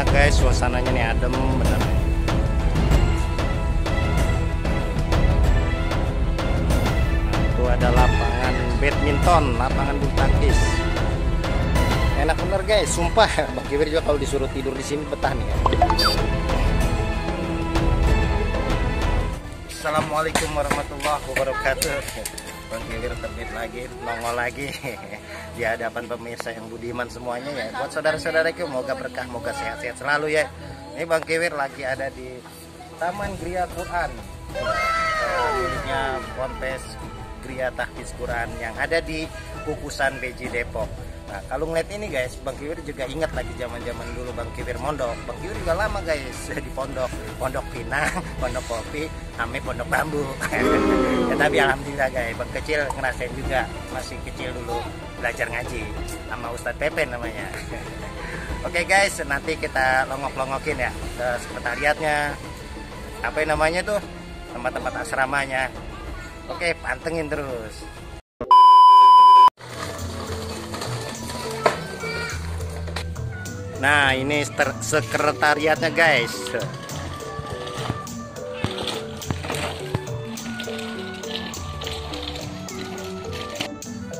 enak guys, suasananya nih adem bener. Itu ada lapangan badminton, lapangan bulu tangkis. Enak bener guys, sumpah. Bang Kiwir juga kalau disuruh tidur di sini betah nih ya. Assalamualaikum warahmatullahi wabarakatuh. Bang Kiwir terbit lagi, nongol lagi di hadapan pemirsa yang budiman semuanya ya. Buat saudara-saudaraku, moga berkah, moga sehat-sehat selalu ya. Ini Bang Kiwir lagi ada di Taman Gria Quran, miliknya Ponpes Gria Tahfiz Quran yang ada di Kukusan Beji Depok. Nah, kalau ngeliat ini guys, Bang Kiwir juga ingat lagi zaman-zaman dulu Bang Kiwir mondok. Bang Kiwir juga lama guys di pondok Pinang, pondok kopi, sampai pondok bambu. Ya tapi alhamdulillah guys, Bang kecil ngerasain juga, masih kecil dulu belajar ngaji sama Ustadz Pepen namanya. Oke guys, nanti kita longok-longokin ya ke sekretariatnya, apa yang namanya tuh, tempat-tempat asramanya. Oke, pantengin terus. Nah, ini sekretariatnya guys.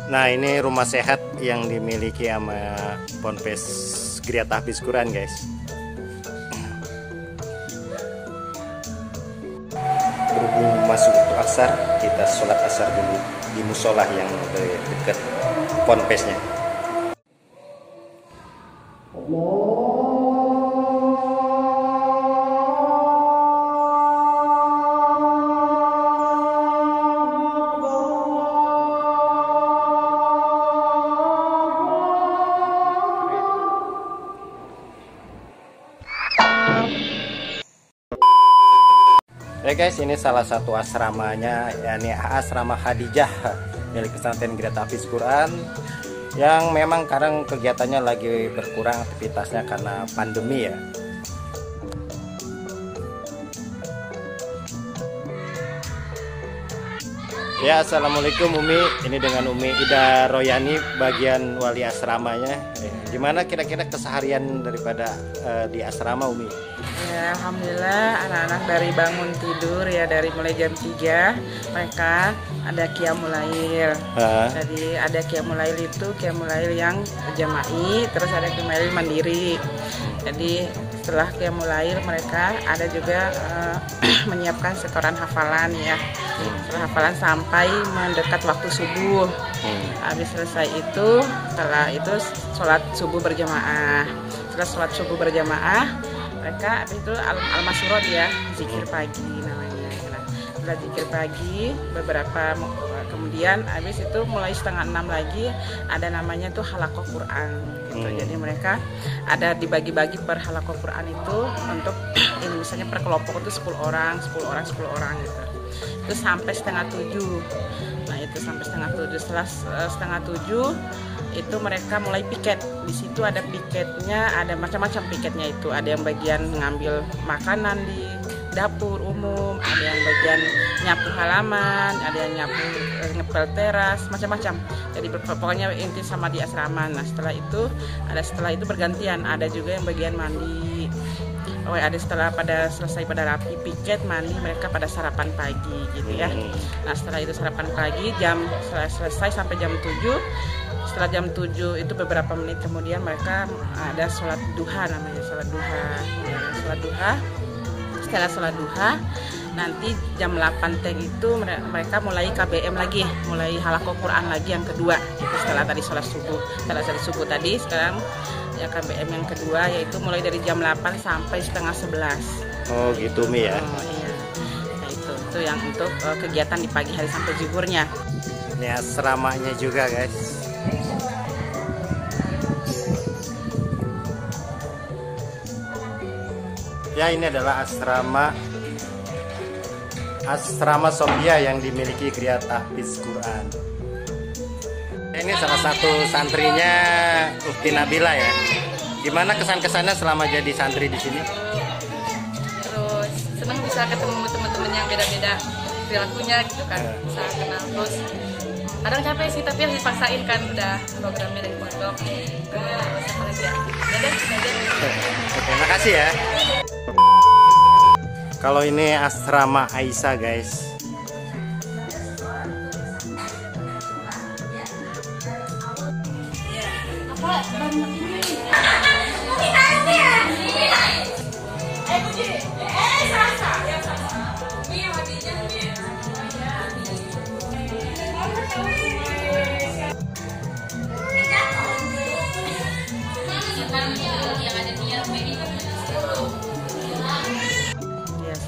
Nah, ini rumah sehat yang dimiliki sama Ponpes Gria Tahfiz Quran guys. Berhubung masuk waktu asar, kita sholat asar dulu di musola yang dekat Ponpesnya. Ya guys, ini salah satu asramanya, yakni asrama Khadijah milik pesantren Gria Tahfiz Quran, yang memang kadang kegiatannya lagi berkurang aktivitasnya karena pandemi ya. Ya, assalamualaikum Umi. Ini dengan Umi Ida Royani, bagian wali asramanya. Gimana kira-kira keseharian daripada di asrama Umi? Ya, alhamdulillah anak-anak dari bangun tidur ya, dari mulai jam 3 mereka ada qiyamul lail. Jadi ada qiyamul lail itu qiyamul lail yang jama'i, terus ada qiyamul lail mandiri. Jadi setelah qiyamul lail mereka ada juga menyiapkan setoran hafalan ya. Setelah hafalan sampai mendekat waktu subuh. Habis selesai itu, setelah itu sholat subuh berjamaah. Setelah sholat subuh berjamaah, mereka habis itu al-masyurot ya, zikir pagi namanya. Nah, setelah zikir pagi beberapa, kemudian habis itu mulai 5:30 lagi ada namanya tuh halaqah Quran gitu. Jadi mereka ada dibagi-bagi per halaqah Quran itu untuk ini misalnya per kelompok itu 10 orang gitu. Itu sampai 6:30. Nah, itu sampai 6:30. Setelah 6:30 itu mereka mulai piket. Di situ ada piketnya, ada macam-macam piketnya itu. Ada yang bagian ngambil makanan di dapur umum, ada yang bagian nyapu halaman, ada yang nyapu ngepel teras, macam-macam. Jadi pokoknya inti sama di asrama. Nah, setelah itu bergantian. Ada juga yang bagian mandi. Oh, ada selesai pada rapi piket mandi, mereka pada sarapan pagi gitu ya. Nah, setelah itu sarapan pagi selesai sampai jam 7. Setelah jam 7 itu beberapa menit kemudian mereka ada sholat duha namanya, sholat duha. Setelah sholat duha nanti jam 8 teng itu mereka mulai KBM lagi, mulai halaqah Quran lagi yang kedua. Setelah tadi sholat subuh tadi, sekarang ya KBM yang kedua, yaitu mulai dari jam 8 sampai 10:30. Oh gitu Mi ya. Oh, iya. Nah, itu yang untuk kegiatan di pagi hari sampai zuhurnya. Ini asramanya juga guys. Ya, ini adalah asrama Sofia yang dimiliki Gria Tahfiz Quran. Ini salah satu santrinya Ukti Nabila ya. Gimana kesan-kesannya selama jadi santri di sini? Terus senang bisa ketemu teman-teman yang beda-beda perilakunya gitu kan, bisa kenal. Terus kadang capek sih, tapi harus dipaksain kan, udah programnya dari pondok. Ya. Oke, makasih ya. Kalau ini asrama Aisyah guys.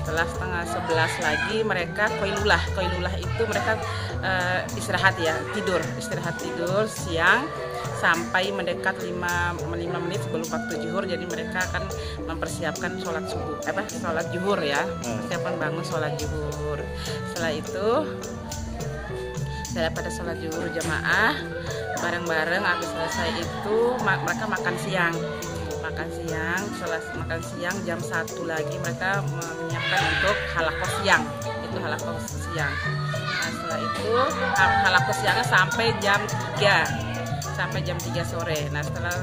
Setelah setengah 11 lagi mereka koilulah. Koilulah itu mereka istirahat tidur siang sampai mendekat 5 menit sebelum waktu zuhur. Jadi mereka akan mempersiapkan sholat zuhur ya, persiapan bangun sholat zuhur. Setelah itu pada sholat zuhur jamaah bareng-bareng. Habis selesai itu mereka makan siang. Setelah makan siang jam 1 lagi mereka menyiapkan untuk halakoh siang. Itu halakoh siang. Nah, setelah itu halakoh siangnya sampai jam 3 sore. Nah, setelah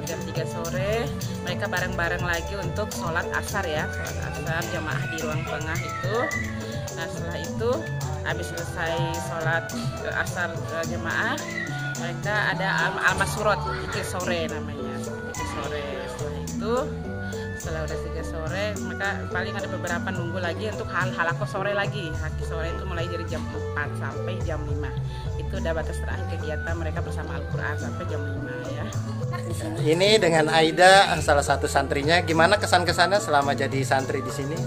jam 3 sore mereka bareng-bareng lagi untuk sholat asar ya. Sholat asar jamaah di ruang tengah itu. Nah, setelah itu habis selesai sholat asar jamaah, mereka ada al-masurot, zikir sore namanya. Zikir sore. Setelah udah 3 sore mereka paling ada beberapa nunggu lagi untuk halakoh sore lagi. Halakoh sore itu mulai dari jam 4 sampai jam 5. Itu udah batas terakhir kegiatan mereka bersama Al-Quran sampai jam 5 ya. Ini dengan Aida, salah satu santrinya. Gimana kesan-kesannya selama jadi santri di sini?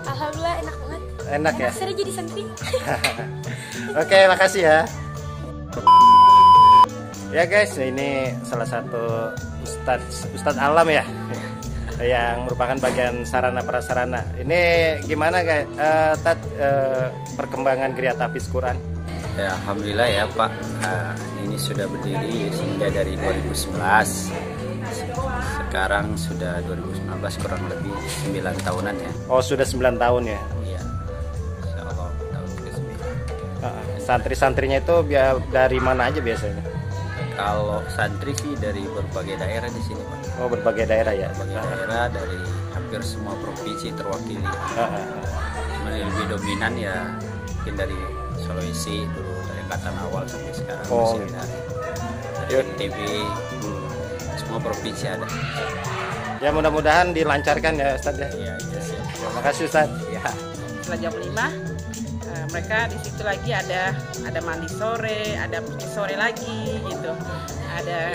Alhamdulillah enak banget. Enak ya? Sering jadi santri. Oke, makasih ya. Ya guys, ini salah satu Ustadz Alam ya, yang merupakan bagian sarana prasarana. Ini gimana guys, perkembangan Geria Tahfiz Quran? Ya, alhamdulillah ya Pak. Ini sudah berdiri sehingga dari 2011. Sekarang sudah 2019, kurang lebih 9 tahunan ya. Oh, sudah 9 tahun ya? Iya. Insyaallah tahun ke-9. Santri-santrinya itu dari mana aja biasanya? Kalau santri sih dari berbagai daerah di sini Pak. Oh, berbagai daerah ya? Berbagai daerah dari hampir semua provinsi terwakili. Lebih dominan ya mungkin dari Sulawesi dulu, dari angkatan awal sampai sekarang. Oh, dari NTB, semua provinsi ada. Ya, mudah-mudahan dilancarkan ya Ustadz ya. Iya, siap. Terima kasih Ustadz. Ya. Setelah jam 5 mereka di situ lagi ada mandi sore, ada pergi sore lagi gitu. Ada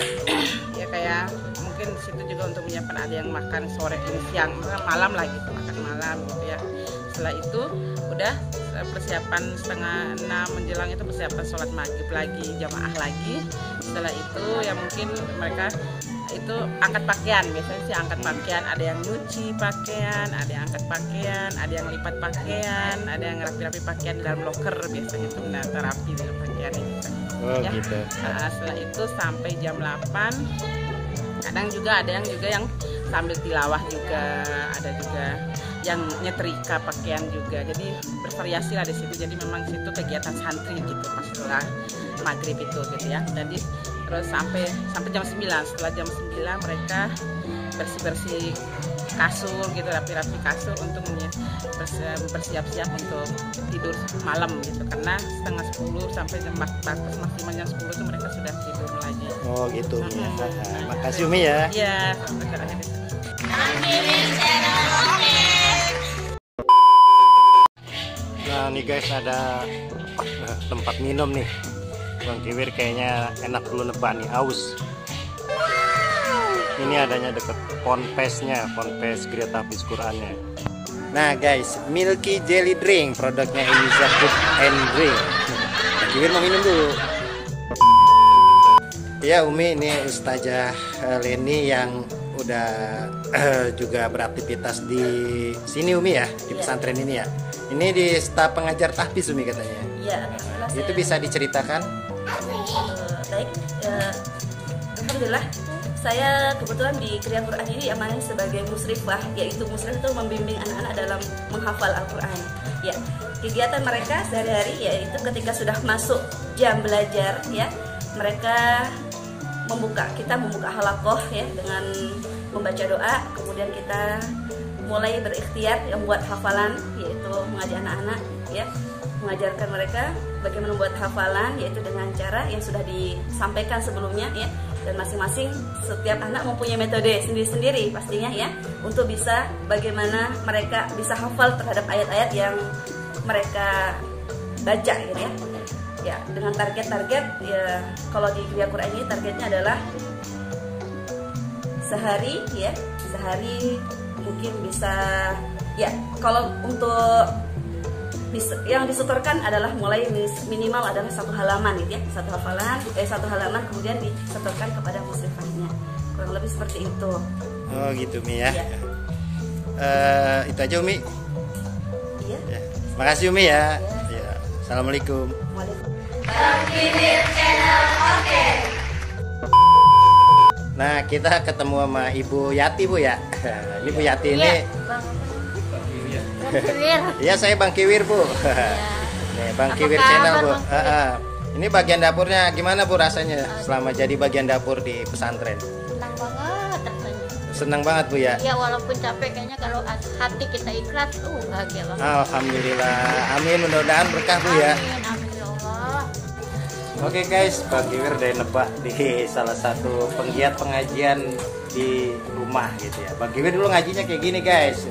ya kayak mungkin di situ juga untuk menyiapkan, ada yang makan sore, ini siang, malam lagi makan malam gitu ya. Setelah itu udah persiapan setengah 6 menjelang itu persiapan sholat maghrib lagi, jamaah lagi. Setelah itu ya mungkin mereka itu angkat pakaian, biasanya sih angkat pakaian, ada yang nyuci pakaian, ada yang angkat pakaian, ada yang lipat pakaian, ada yang rapi-rapi pakaian di dalam loker, biasanya itu menata rapi dengan pakaian ini Oh, ya. Gitu. Setelah itu sampai jam 8, kadang juga ada yang sambil tilawah juga, ada juga yang nyetrika pakaian juga, jadi bervariasi lah di situ. Jadi memang situ kegiatan santri gitu pas setelah maghrib itu gitu ya. Jadi terus sampai jam 9. Setelah jam 9 mereka bersih-bersih kasur gitu, rapi-rapi kasur untuk bersiap-siap untuk tidur malam gitu, karena setengah 10 sampai jam 4 maksimal jam 10 itu mereka sudah tidur lagi. Oh gitu. Makasih Umi ya. Iya, sampai terakhir. Nah nih guys, ada tempat minum nih. Bang Kiwir kayaknya enak dulu nebak nih, aus. Ini adanya deket Ponpesnya, Ponpes Geria Tahfiz Qurannya. Nah guys, Milky Jelly Drink, produknya Eliza Food and Drink. Bang Kiwir mau minum dulu. Ya Umi, ini Ustazah Leni yang udah juga beraktivitas di sini Umi ya, di pesantren ini ya. Ini di staf pengajar tahfiz Umi katanya. Iya. Itu bisa diceritakan? Baik. Alhamdulillah, saya kebetulan di Geria Quran ini amanah sebagai musrifah, yaitu musrif itu membimbing anak-anak dalam menghafal Al-Quran. Ya, kegiatan mereka sehari-hari yaitu ketika sudah masuk jam belajar ya, mereka kita membuka halakoh ya dengan membaca doa, kemudian kita mulai berikhtiar yang buat hafalan, yaitu mengajak anak-anak ya, mengajarkan mereka bagaimana membuat hafalan, yaitu dengan cara yang sudah disampaikan sebelumnya ya, dan masing-masing setiap anak mempunyai metode sendiri-sendiri pastinya ya, untuk bisa bagaimana mereka bisa hafal terhadap ayat-ayat yang mereka baca gitu ya. Ya, dengan target-target ya, kalau di Kriya Quran ini targetnya adalah sehari mungkin bisa ya, kalau untuk yang disetorkan adalah mulai minimal adalah 1 halaman gitu ya, 1 halaman kemudian disetorkan kepada muslimahnya, kurang lebih seperti itu. Oh gitu Mi ya, itu aja Umi. Iya ya. Makasih Umi ya. Ya. Assalamualaikum. Nah, kita ketemu sama Ibu Yati Bu ya. Ini Bu Yati ini. Iya, saya Bang Kiwir Bu. Nih, Bang Kiwir channel Bu. Ini bagian dapurnya gimana Bu rasanya selama jadi bagian dapur di pesantren? Senang banget rasanya. Senang banget Bu ya. Ya walaupun capek, kayaknya kalau hati kita ikhlas, bahagia banget. Alhamdulillah. Amin, mudah-mudahan berkah Bu ya. Amin ya Allah. Oke guys, Bang Kiwir udah nebak di salah satu penggiat pengajian di rumah gitu ya. Bang Kiwir dulu ngajinya kayak gini guys.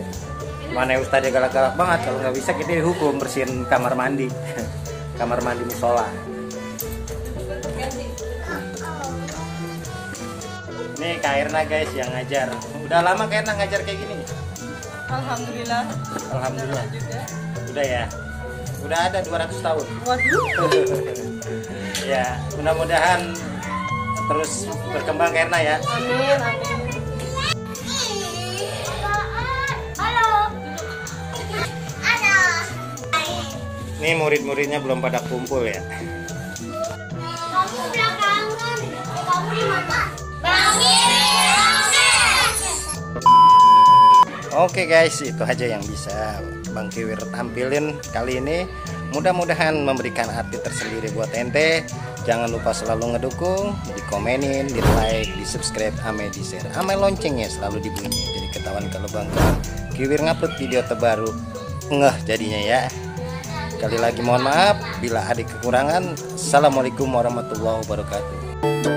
Mana ustadznya galak-galak banget, kalau nggak bisa kita dihukum bersihin kamar mandi, kamar mandi musola. Nih Kak Erna guys yang ngajar. Udah lama Kak Erna ngajar kayak gini? Alhamdulillah. Alhamdulillah. Udah ya. Udah ada 200 tahun. Waduh. Ya, mudah-mudahan terus berkembang Kak Erna ya. Amin, amin. Nih murid-muridnya belum pada kumpul ya. Kamu belakangan, kamu di mana? Oke guys, itu aja yang bisa Bang Kiwir tampilin kali ini. Mudah-mudahan memberikan arti tersendiri buat ente. Jangan lupa selalu ngedukung, dikomenin, di like, di subscribe, ame di share, ame loncengnya selalu dibunyi. Jadi ketahuan kalau Bang Kiwir ngupload video terbaru ngeh jadinya ya. Sekali lagi mohon maaf bila ada kekurangan. Assalamualaikum warahmatullahi wabarakatuh.